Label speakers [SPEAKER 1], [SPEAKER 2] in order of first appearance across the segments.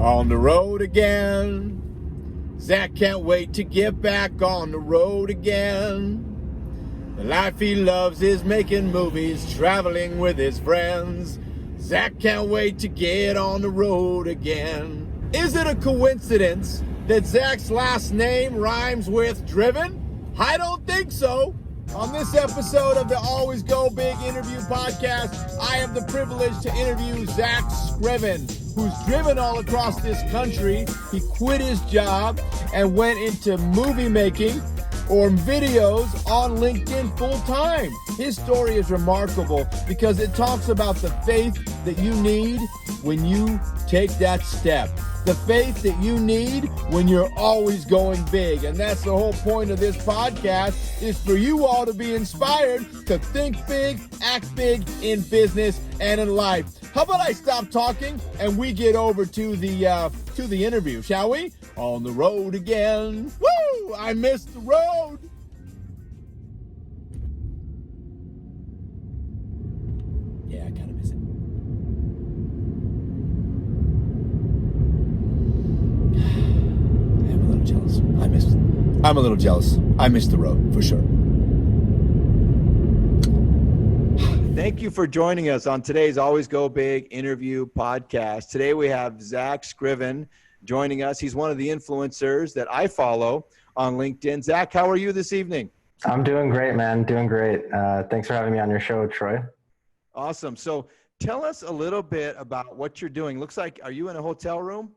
[SPEAKER 1] On the road again. Zack can't wait to get back on the road again. The life he loves is making movies, traveling with his friends. Zack can't wait to get on the road again. Is it a coincidence that Zack's last name rhymes with driven? I don't think so. On this episode of the Always Go Big interview podcast, I have the privilege to interview Zack Scriven, who's driven all across this country. He quit his job and went into movie making or videos on LinkedIn full time. His story is remarkable because it talks about the faith that you need when you take that step. The faith that you need when you're always going big. And that's the whole point of this podcast, is for you all to be inspired to think big, act big in business and in life. How about I stop talking and we get over to the interview, shall we? On the road again. Woo! I missed the road. Yeah, I kind of miss it. I'm a little jealous. I'm a little jealous. I missed the road, for sure. Thank you for joining us on today's Always Go Big interview podcast. Today we have Zack Scriven joining us. He's one of the influencers that I follow on LinkedIn. Zack, how are you this evening?
[SPEAKER 2] I'm doing great, man. Doing great. Thanks for having me on your show, Troy.
[SPEAKER 1] Awesome. So tell us a little bit about what you're doing. Looks like, are you in a hotel room?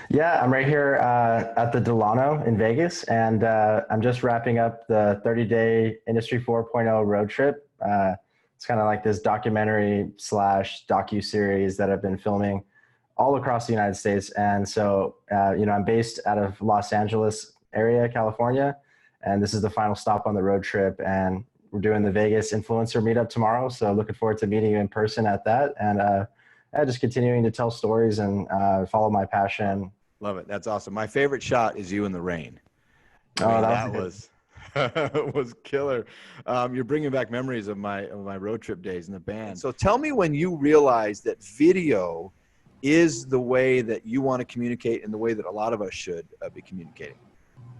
[SPEAKER 2] Yeah, I'm right here at the Delano in Vegas, and I'm just wrapping up the 30-day Industry 4.0 road trip. It's kind of like this documentary / docu-series that I've been filming all across the United States. And so, I'm based out of Los Angeles area, California, and this is the final stop on the road trip. And we're doing the Vegas influencer meetup tomorrow. So looking forward to meeting you in person at that. And just continuing to tell stories and follow my passion.
[SPEAKER 1] Love it. That's awesome. My favorite shot is you in the rain.
[SPEAKER 2] That
[SPEAKER 1] was killer. You're bringing back memories of my road trip days in the band. So tell me when you realized that video is the way that you want to communicate and the way that a lot of us should be communicating.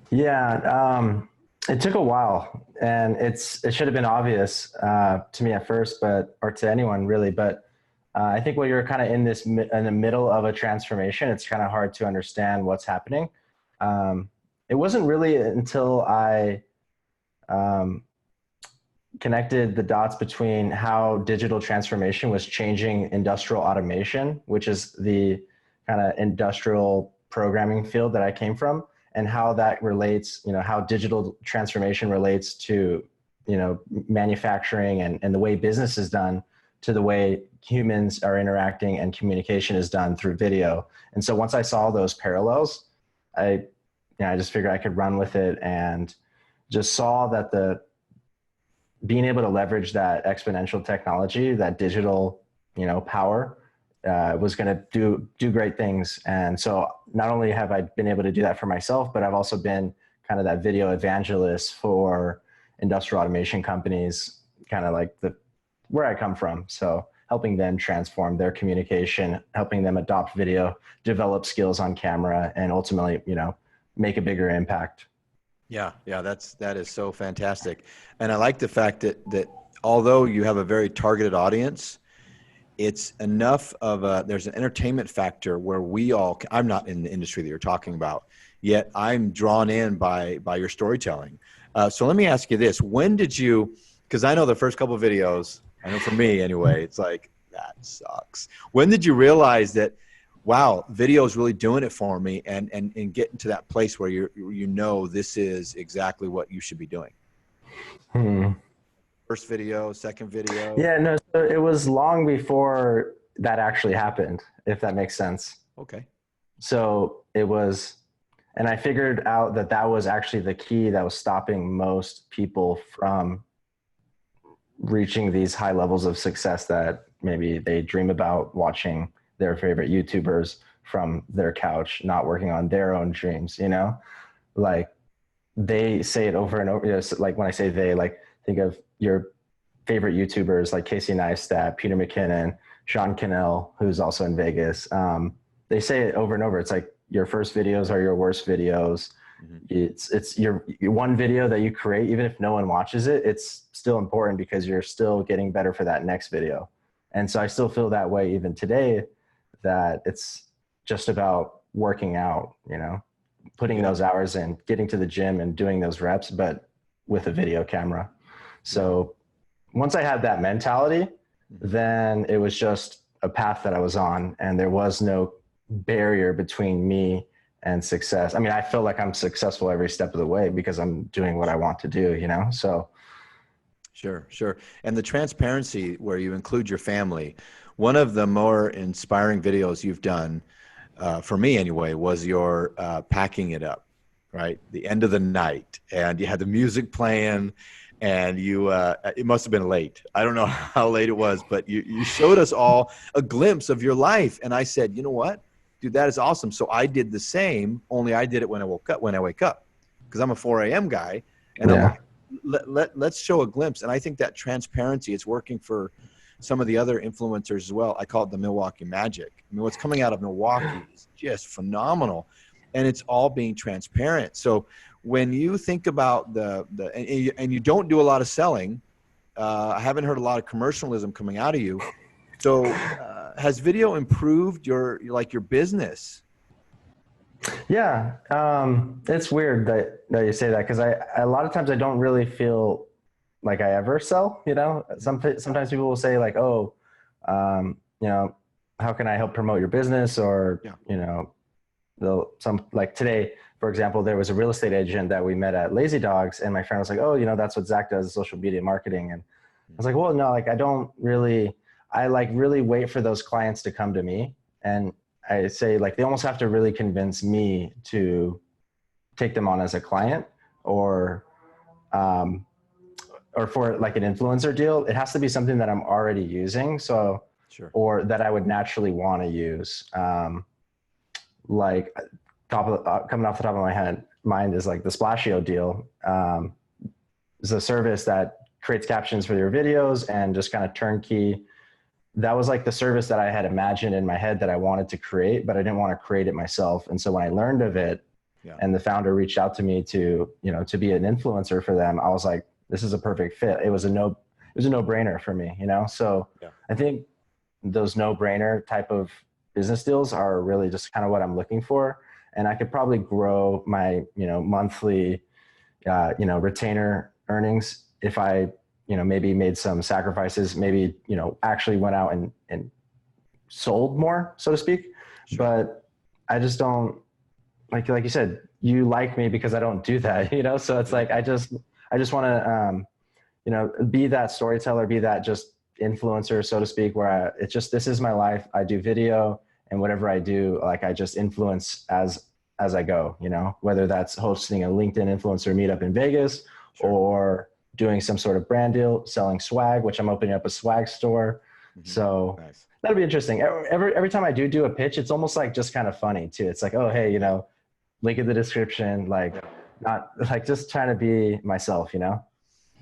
[SPEAKER 2] Yeah, it took a while, and it should have been obvious to me at first, or to anyone really. But I think when you're kind of in the middle of a transformation, it's kind of hard to understand what's happening. It wasn't really until I connected the dots between how digital transformation was changing industrial automation, which is the kind of industrial programming field that I came from, and how that relates, how digital transformation relates to, manufacturing and the way business is done to the way humans are interacting and communication is done through video. And so once I saw those parallels, I just figured I could run with it, and just saw that being able to leverage that exponential technology, that digital, power, was going to do great things. And so not only have I been able to do that for myself, but I've also been kind of that video evangelist for industrial automation companies, kind of like where I come from. So helping them transform their communication, helping them adopt video, develop skills on camera, and ultimately, make a bigger impact.
[SPEAKER 1] Yeah, that is so fantastic. And I like the fact that although you have a very targeted audience, it's enough of there's an entertainment factor where I'm not in the industry that you're talking about, yet I'm drawn in by your storytelling. So let me ask you this. When did you, because I know the first couple of videos, I know for me anyway, it's like, that sucks. When did you realize that, wow, video is really doing it for me, and getting to that place where this is exactly what you should be doing? First video, second video?
[SPEAKER 2] Yeah, no, so it was long before that actually happened, if that makes sense.
[SPEAKER 1] Okay.
[SPEAKER 2] So it was, and I figured out that was actually the key that was stopping most people from reaching these high levels of success that maybe they dream about, watching their favorite YouTubers from their couch, not working on their own dreams, like they say it over and over. Like when I say they, like, think of your favorite YouTubers like Casey Neistat, Peter McKinnon, Sean Cannell, who's also in Vegas. they say it over and over. It's like your first videos are your worst videos. It's your one video that you create, even if no one watches it, it's still important because you're still getting better for that next video. And so I still feel that way even today, that it's just about working out, you know, putting those hours in, getting to the gym and doing those reps, but with a video camera. So once I had that mentality, then it was just a path that I was on, and there was no barrier between me and success. I mean, I feel like I'm successful every step of the way because I'm doing what I want to do, you know? So.
[SPEAKER 1] Sure, sure. And the transparency where you include your family, one of the more inspiring videos you've done, for me anyway, was your packing it up, right? The end of the night, and you had the music playing, and you, it must have been late. I don't know how late it was, but you showed us all a glimpse of your life. And I said, you know what? Dude, that is awesome. So I did the same, only I did it when I wake up, because I'm a 4 a.m. guy. And I'm like, let's show a glimpse. And I think that transparency is working for some of the other influencers as well. I call it the Milwaukee magic. I mean, what's coming out of Milwaukee is just phenomenal, and it's all being transparent. So when you think about and you don't do a lot of selling, I haven't heard a lot of commercialism coming out of you. So has video improved your business?
[SPEAKER 2] Yeah. It's weird that you say that, because a lot of times I don't really feel like I ever sell, you know. Sometimes people will say like, oh, you know, how can I help promote your business? Or, you know, like today, for example, there was a real estate agent that we met at Lazy Dogs, and my friend was like, oh, you know, that's what Zach does, social media marketing. And I was like, well, no, like I like really wait for those clients to come to me. And I say like, they almost have to really convince me to take them on as a client, or for like an influencer deal. It has to be something that I'm already using. So, or that I would naturally want to use. Like coming off the top of my mind is like the Splasheo deal. It's a service that creates captions for your videos and just kind of turnkey. That was like the service that I had imagined in my head that I wanted to create, but I didn't want to create it myself. And so when I learned of it, and the founder reached out to me to, you know, to be an influencer for them, I was like, this is a perfect fit. It was a no-brainer for me, you know? So I think those no-brainer type of business deals are really just kind of what I'm looking for. And I could probably grow my, you know, monthly, you know, retainer earnings if I, you know, maybe made some sacrifices, maybe, you know, actually went out and sold more, so to speak. But I just don't, like you said, you like me because I don't do that, you know? So it's like, I just want to, you know, be that storyteller, be that just influencer, so to speak, where this is my life. I do video, and whatever I do, like I just influence as I go, you know, whether that's hosting a LinkedIn influencer meetup in Vegas, or doing some sort of brand deal, selling swag, which I'm opening up a swag store. So that'll be interesting. Every time I do a pitch, it's almost like just kind of funny too. It's like, oh, hey, you know, link in the description, like not like just trying to be myself, you know?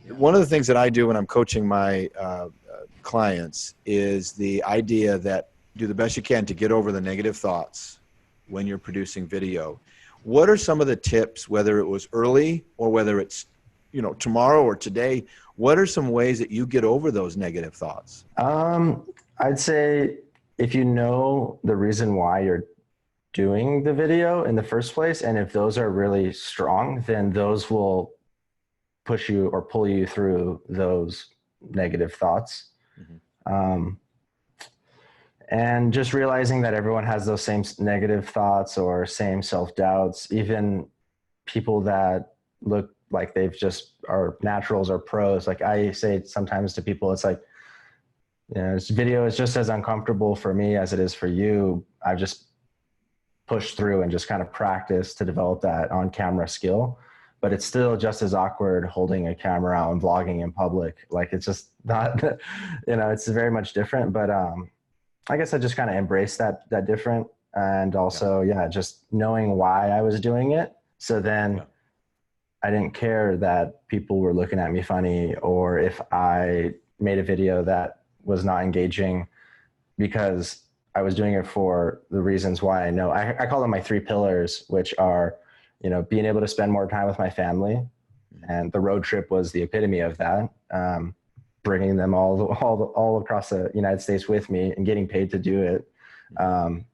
[SPEAKER 1] One of the things that I do when I'm coaching my clients is the idea that do the best you can to get over the negative thoughts when you're producing video. What are some of the tips, whether it was early or whether it's, you know, tomorrow or today, what are some ways that you get over those negative thoughts?
[SPEAKER 2] I'd say if you know the reason why you're doing the video in the first place, and if those are really strong, then those will push you or pull you through those negative thoughts. And just realizing that everyone has those same negative thoughts or same self-doubts, even people that look like they've just are naturals or pros. Like I say sometimes to people, it's like, you know, this video is just as uncomfortable for me as it is for you. I've just pushed through and just kind of practice to develop that on camera skill, but it's still just as awkward holding a camera out and vlogging in public. Like it's just not, you know, it's very much different, but I guess I just kind of embraced that different. And also, just knowing why I was doing it. So then I didn't care that people were looking at me funny, or if I made a video that was not engaging, because I was doing it for the reasons why I know. I call them my three pillars, which are, being able to spend more time with my family, and the road trip was the epitome of that. Bringing them all across the United States with me and getting paid to do it. Kind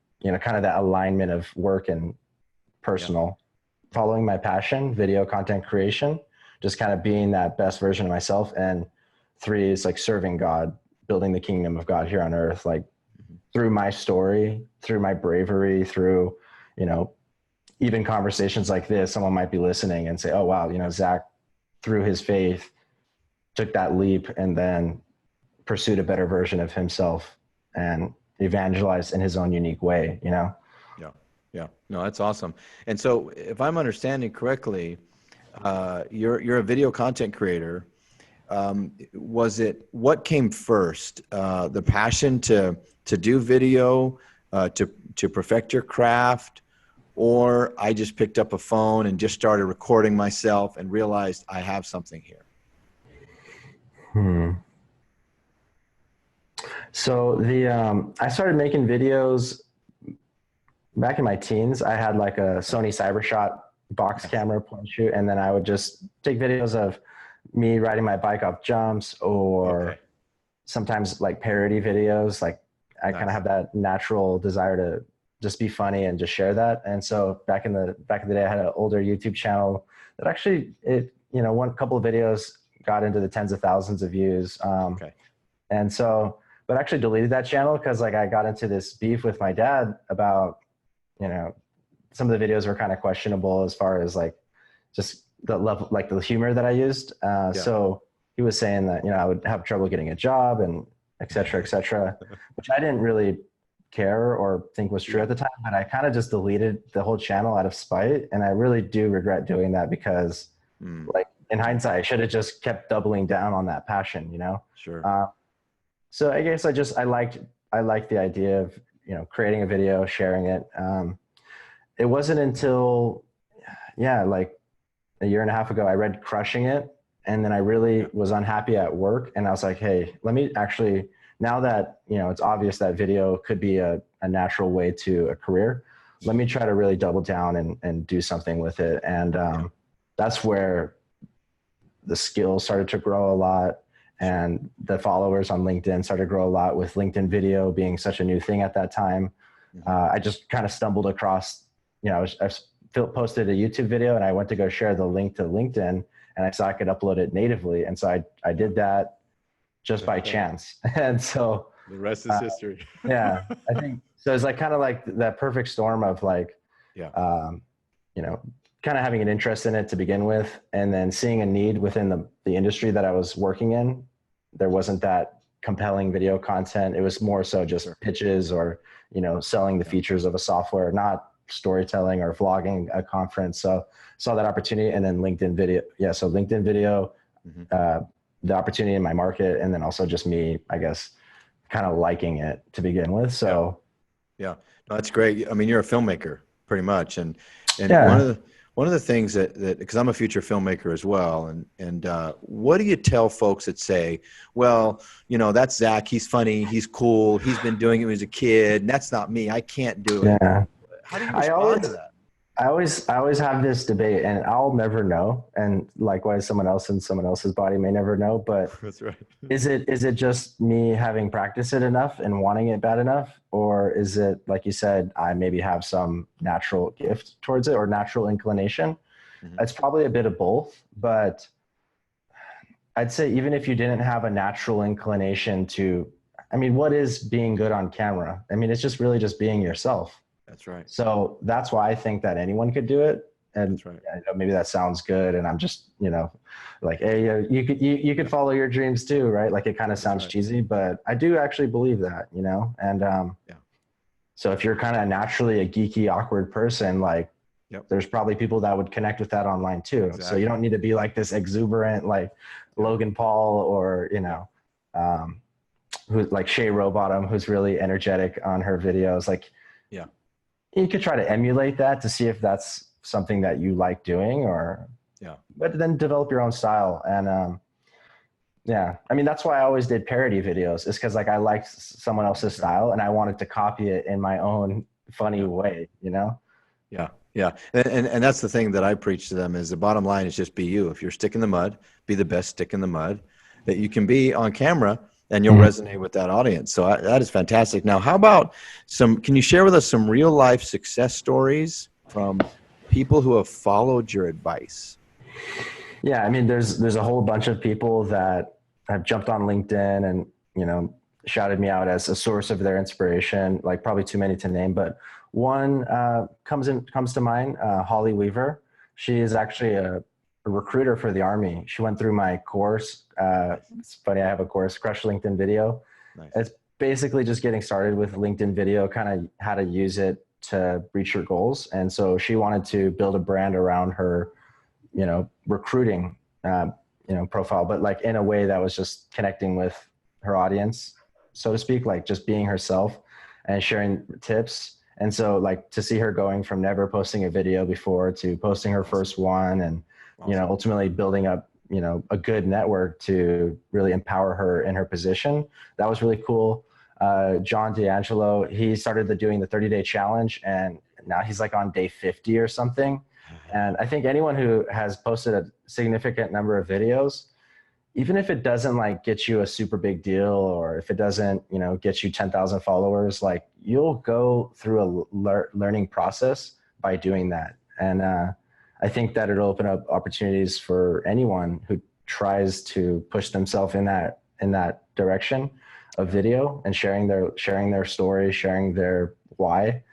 [SPEAKER 2] of that alignment of work and personal. Following my passion, video content creation, just kind of being that best version of myself. And three is like serving God, building the kingdom of God here on earth, like through my story, through my bravery, through, even conversations like this, someone might be listening and say, oh, wow, Zack, through his faith, took that leap and then pursued a better version of himself and evangelized in his own unique way, Yeah.
[SPEAKER 1] No, that's awesome. And so if I'm understanding correctly, you're a video content creator. What came first? The passion to do video, to perfect your craft, or I just picked up a phone and just started recording myself and realized I have something here?
[SPEAKER 2] So I started making videos back in my teens. I had like a Sony CyberShot box camera point shoot, and then I would just take videos of me riding my bike off jumps, or sometimes like parody videos. Like I kind of have that natural desire to just be funny and just share that. And so back in the day, I had an older YouTube channel that actually one couple of videos got into the tens of thousands of views. And so, but I actually deleted that channel because like I got into this beef with my dad about, some of the videos were kind of questionable as far as like just the level, like the humor that I used. So he was saying that, I would have trouble getting a job and et cetera, which I didn't really care or think was true at the time, but I kind of just deleted the whole channel out of spite. And I really do regret doing that because like in hindsight, I should have just kept doubling down on that passion,
[SPEAKER 1] Sure.
[SPEAKER 2] So I guess I liked the idea of, creating a video, sharing it. It wasn't until, like a year and a half ago, I read Crushing It. And then I really was unhappy at work. And I was like, hey, let me actually, now that, it's obvious that video could be a natural way to a career, let me try to really double down and do something with it. And that's where the skills started to grow a lot. And the followers on LinkedIn started to grow a lot, with LinkedIn video being such a new thing at that time. I just kind of stumbled across, I posted a YouTube video and I went to go share the link to LinkedIn, and I saw I could upload it natively. And so I did that just by chance. And so
[SPEAKER 1] the rest is history.
[SPEAKER 2] I think so. It's like kind of like that perfect storm of like, kind of having an interest in it to begin with, and then seeing a need within the industry that I was working in. There wasn't that compelling video content. It was more so just pitches or, selling the features of a software, not storytelling or vlogging a conference. So saw that opportunity, and then LinkedIn video. So LinkedIn video, the opportunity in my market, and then also just me, I guess, kind of liking it to begin with. So
[SPEAKER 1] no, that's great. I mean, you're a filmmaker pretty much. And one of the things that because I'm a future filmmaker as well, and what do you tell folks that say, well, that's Zack, he's funny, he's cool, he's been doing it when he was a kid, and that's not me, I can't do it. How do you respond to that?
[SPEAKER 2] I always have this debate, and I'll never know. And likewise, someone else in someone else's body may never know, but
[SPEAKER 1] that's right.
[SPEAKER 2] Is it just me having practiced it enough and wanting it bad enough? Or is it, like you said, I maybe have some natural gift towards it or natural inclination? It's probably a bit of both, but I'd say even if you didn't have a natural inclination to, what is being good on camera? It's just really just being yourself.
[SPEAKER 1] That's right.
[SPEAKER 2] So that's why I think that anyone could do it. And
[SPEAKER 1] that's right.
[SPEAKER 2] I know maybe that sounds good, and I'm just, like, hey, you could follow your dreams too, right? Like it kind of sounds cheesy, but I do actually believe that, and so if you're kind of naturally a geeky, awkward person, like there's probably people that would connect with that online too. Exactly. So you don't need to be like this exuberant, like Logan Paul or, who's like Shay Rowbottom, who's really energetic on her videos. Like, you could try to emulate that to see if that's something that you like doing, or but then develop your own style. And Yeah. I mean, that's why I always did parody videos, is because like I liked someone else's style and I wanted to copy it in my own funny
[SPEAKER 1] Yeah.
[SPEAKER 2] way, you know?
[SPEAKER 1] Yeah, yeah, and that's the thing that I preach to them is the bottom line is just be you. If you're stick in the mud, be the best stick in the mud that you can be on camera, and you'll
[SPEAKER 2] Mhm.
[SPEAKER 1] resonate with that audience. So that is fantastic. Now, how about some? Can you share with us some real life success stories from people who have followed your advice?
[SPEAKER 2] Yeah. I mean, there's a whole bunch of people that have jumped on LinkedIn and, you know, shouted me out as a source of their inspiration, like probably too many to name, but one comes to mind, Holly Weaver. She is actually a recruiter for the Army. She went through my course.
[SPEAKER 1] Nice,
[SPEAKER 2] It's funny, I have a course, Crush LinkedIn Video.
[SPEAKER 1] nice.
[SPEAKER 2] It's basically just getting started with LinkedIn Video, kind of how to use it to reach your goals. And so she wanted to build a brand around her, you know, recruiting, you know, profile, but like in a way that was just connecting with her audience, so to speak, like just being herself and sharing tips. And so like to see her going from never posting a video before to posting her
[SPEAKER 1] Awesome,
[SPEAKER 2] first one, and, you know,
[SPEAKER 1] awesome.
[SPEAKER 2] ultimately building up, you know, a good network to really empower her in her position. That was really cool. John D'Angelo, he started doing the 30-day challenge, and now he's like on day 50 or something. And I think anyone who has posted a significant number of videos, even if it doesn't like get you a super big deal, or if it doesn't, you know, get you 10,000 followers, like you'll go through a learning process by doing that. And I think that it'll open up opportunities for anyone who tries to push themselves in that direction of
[SPEAKER 1] Yeah,
[SPEAKER 2] video and sharing their story, sharing their why.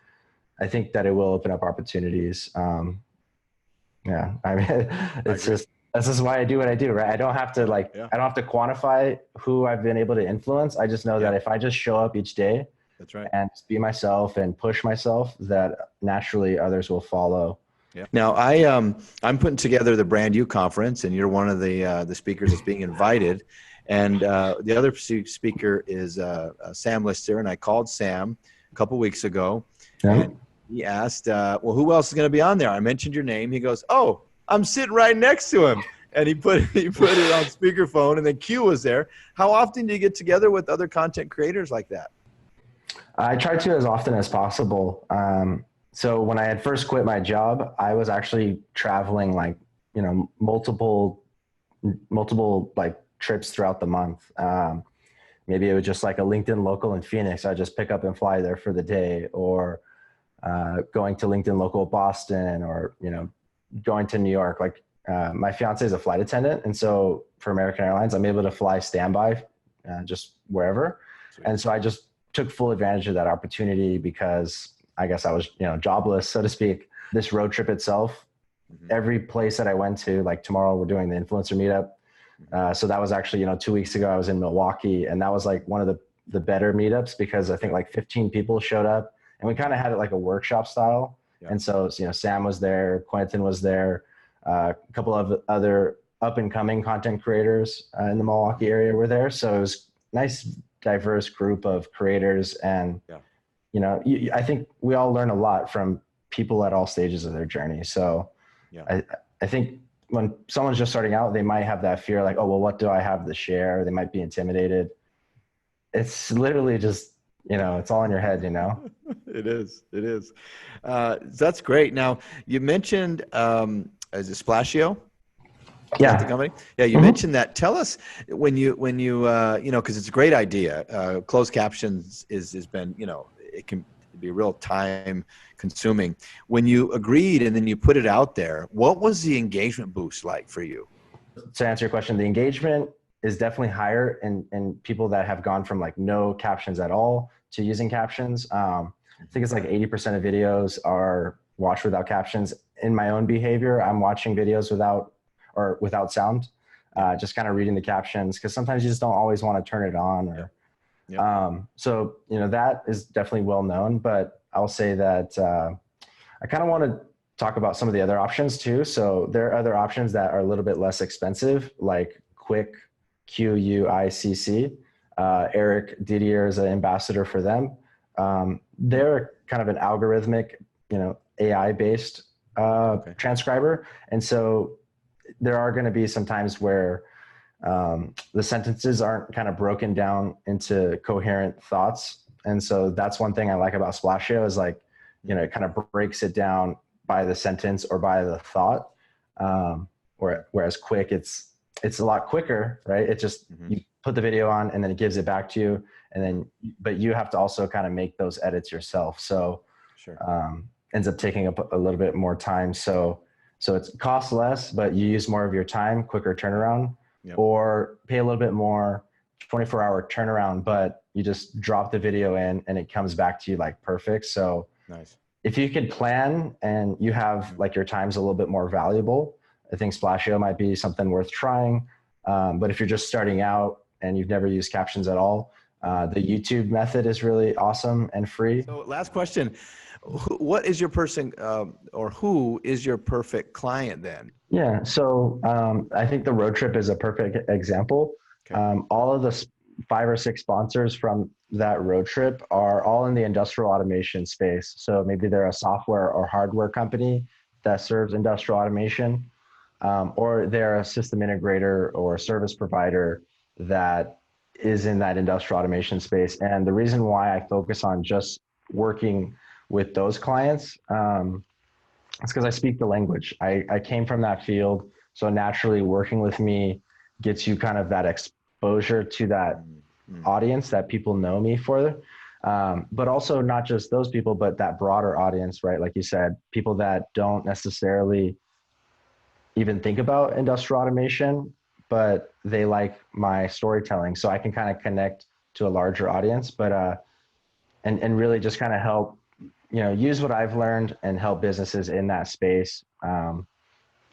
[SPEAKER 2] I think that it will open up opportunities. Yeah, I mean,
[SPEAKER 1] I
[SPEAKER 2] it's
[SPEAKER 1] agree.
[SPEAKER 2] just that's just why I do what I do, right? I don't have to like
[SPEAKER 1] Yeah,
[SPEAKER 2] I don't have to quantify who I've been able to influence. I just know
[SPEAKER 1] yeah,
[SPEAKER 2] that if I just show up each day
[SPEAKER 1] that's right.
[SPEAKER 2] and just be myself and push myself, that naturally others will follow.
[SPEAKER 1] Yeah. Now I'm putting together the Brand You conference, and you're one of the speakers that's being invited, and the other speaker is Sam Lister, and I called Sam a couple weeks ago,
[SPEAKER 2] Yeah.
[SPEAKER 1] and he asked, well, who else is going to be on there? I mentioned your name. He goes, oh, I'm sitting right next to him, and he put it on speakerphone, and then Q was there. How often do you get together with other content creators like that?
[SPEAKER 2] I try to as often as possible. So when I had first quit my job, I was actually traveling like, you know, multiple like trips throughout the month. Maybe it was just like a LinkedIn local in Phoenix. I just pick up and fly there for the day, or going to LinkedIn local Boston, or, you know, going to New York. Like my fiance is a flight attendant, and so for American Airlines, I'm able to fly standby just wherever.
[SPEAKER 1] Sweet.
[SPEAKER 2] And so I just took full advantage of that opportunity because I guess I was, you know, jobless, so to speak. This road trip itself,
[SPEAKER 1] Mm-hmm.
[SPEAKER 2] every place that I went to, like tomorrow we're doing the influencer meetup.
[SPEAKER 1] Mm-hmm.
[SPEAKER 2] So that was actually, you know, 2 weeks ago I was in Milwaukee, and that was like one of the better meetups because I think
[SPEAKER 1] Yeah.
[SPEAKER 2] like 15 people showed up, and we kind of had it like a workshop style.
[SPEAKER 1] Yeah.
[SPEAKER 2] And so, you know, Sam was there, Quentin was there, a couple of other up and coming content creators in the Milwaukee area were there. So it was nice, diverse group of creators. And,
[SPEAKER 1] Yeah.
[SPEAKER 2] you know, I think we all learn a lot from people at all stages of their journey. So
[SPEAKER 1] Yeah.
[SPEAKER 2] I think when someone's just starting out, they might have that fear like, oh, well, what do I have to share? They might be intimidated. It's literally just, you know, it's all in your head, you know?
[SPEAKER 1] It is. It is. That's great. Now, you mentioned, is it Splasheo? Is that the
[SPEAKER 2] Yeah.
[SPEAKER 1] company? Yeah, you
[SPEAKER 2] Mm-hmm.
[SPEAKER 1] mentioned that. Tell us when you you know, because it's a great idea. Closed captions has been, you know, it can be real time consuming. When you agreed and then you put it out there, what was the engagement boost like for you?
[SPEAKER 2] To answer your question, the engagement is definitely higher in people that have gone from like no captions at all to using captions. I think it's like 80% of videos are watched without captions. In my own behavior, I'm watching videos without sound,
[SPEAKER 1] Yep.
[SPEAKER 2] just kind of reading the captions because sometimes you just don't always want to turn it on.
[SPEAKER 1] Yep.
[SPEAKER 2] Or
[SPEAKER 1] Yep.
[SPEAKER 2] so, you know, that is definitely well known. But I'll say that I kind of want to talk about some of the other options too. So there are other options that are a little bit less expensive, like Quick, QUICC. Eric Didier is an ambassador for them. They're kind of an algorithmic, you know, AI based
[SPEAKER 1] Okay.
[SPEAKER 2] transcriber. And so there are going to be some times where the sentences aren't kind of broken down into coherent thoughts. And so that's one thing I like about Splasheo is like, you know, it kind of breaks it down by the sentence or by the thought. Whereas Quick, it's a lot quicker, right? It just, you put the video on and then it gives it back to you. And then, but you have to also kind of make those edits yourself. So, ends up taking up a little bit more time. So it costs less, but you use more of your time, quicker turnaround, or pay a little bit more, 24-hour turnaround, but you just drop the video in and it comes back to you like perfect. So if you could plan and you have like your time's a little bit more valuable, I think Splasheo might be something worth trying. But if you're just starting out and you've never used captions at all, the YouTube method is really awesome and free.
[SPEAKER 1] So last question, what is your person or who is your perfect client then?
[SPEAKER 2] Yeah, so I think the road trip is a perfect example. All of the 5 or 6 sponsors from that road trip are all in the industrial automation space. So maybe they're a software or hardware company that serves industrial automation, or they're a system integrator or service provider that is in that industrial automation space. And the reason why I focus on just working with those clients it's because I speak the language. I came from that field. So naturally working with me gets you kind of that exposure to that audience that people know me for. But also not just those people, but that broader audience, right? Like you said, people that don't necessarily even think about industrial automation, but they like my storytelling. So I can kind of connect to a larger audience, but and really just kind of help, you know, use what I've learned and help businesses in that space,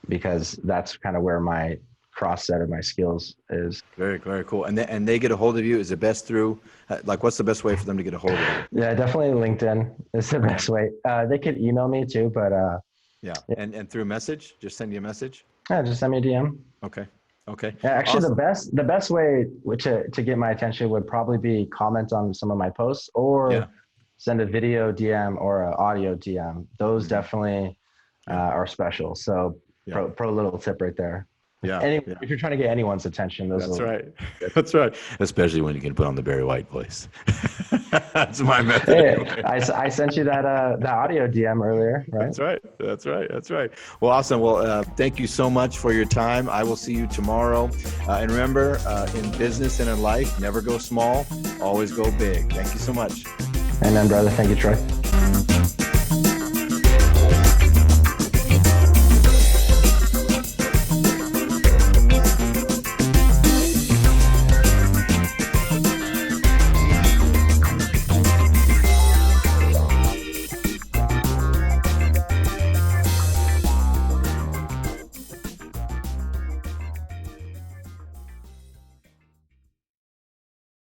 [SPEAKER 2] because that's kind of where my cross set of my skills is.
[SPEAKER 1] Very, very cool. And they get a hold of you. Is it best through, like, what's the best way for them to get a hold of you?
[SPEAKER 2] Yeah, definitely LinkedIn is the best way. They could email me too, but
[SPEAKER 1] yeah. And through message, just send you a message.
[SPEAKER 2] Yeah, just send me a DM.
[SPEAKER 1] Okay.
[SPEAKER 2] Yeah, actually,
[SPEAKER 1] awesome.
[SPEAKER 2] the best way to get my attention would probably be comment on some of my posts or send a video DM or an audio DM. Those definitely are special. So pro little tip right there. If you're trying to get anyone's attention,
[SPEAKER 1] that's right. Especially when you can put on the Barry White voice. That's my method.
[SPEAKER 2] Hey,
[SPEAKER 1] anyway.
[SPEAKER 2] I sent you that audio DM earlier, right?
[SPEAKER 1] That's right. Well, awesome. Well, thank you so much for your time. I will see you tomorrow. And remember, in business and in life, never go small, always go big. Thank you so much.
[SPEAKER 2] Amen, brother. Thank you, Troy.